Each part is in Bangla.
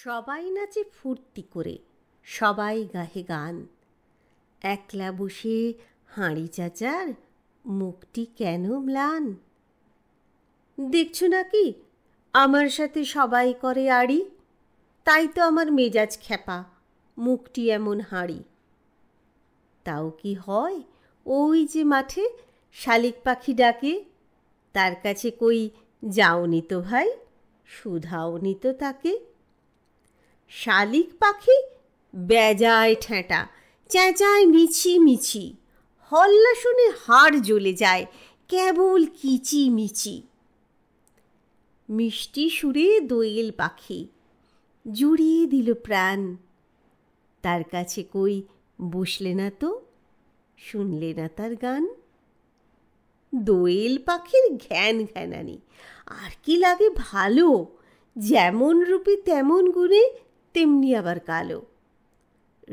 সবাই নাচে ফুর্তি করে, সবাই গাহে গান। একলা বসে হাঁড়ি চাচার মুখটি কেন ম্লান? দেখছো নাকি আমার সাথে সবাই করে আড়ি, তাই তো আমার মেজাজ খ্যাপা, মুখটি এমন হাঁড়ি। তাও কি হয়, ওই যে মাঠে শালিক পাখি ডাকে, তার কাছে কই যাওনি তো ভাই, শুধাওনি তো তাকে। শালিক পাখি বেজায় ঠেঁটা, চেঁচায় মিছি মিছি, হল্লা শুনে হাড় জ্বলে যায়, কেবল কিচি মিচি। মিষ্টি সুরে দোয়েল পাখি জুড়িয়ে দিল প্রাণ, তার কাছে কই বসলে না তো, শুনলে না তার গান। দোয়েল পাখির ঘ্যান ঘ্যানানি, আর কি লাগে ভালো, যেমন রূপে তেমন গুণে, তেমনি আবার কালো।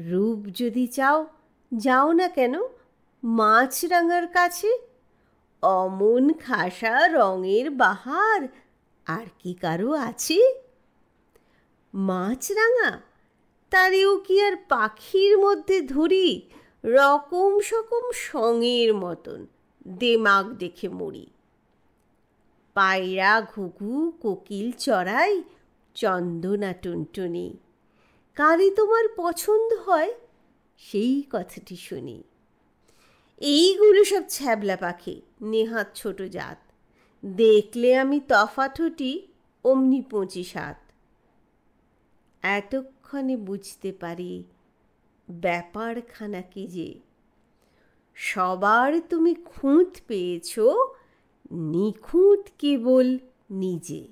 রূপ যদি চাও, যাও না কেন মাছরাঙার কাছে, অমন খাসা রঙের বাহার আর কি কারো আছে? মাছরাঙা তারেও কি আর পাখির মধ্যে ধরি, রকম সকম সঙের মতন দেমাগ দেখে মরি। পায়রা ঘুঘু কোকিল চড়াই চন্দনা টুনটুনি, কারে তোমার পছন্দ হয় সেই কথাটি শুনি। এইগুলো সব ছ্যাবলা পাখি, নেহাত ছোট জাত, দেখলে আমি তফাঠুটি অমনি 25 এতক্ষণে বুঝতে পারি ব্যাপারখানা কি যে, সবার তুমি খুঁত পেয়েছ, নিখুঁত কেবল নিজে।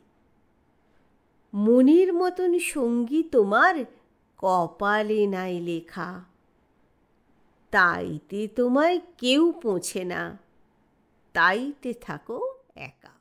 মনের মতন সঙ্গী তোমার কপালে নাই লেখা, তাইতে তোমায় কেউ পোঁছে না, তাইতে থাকো একা।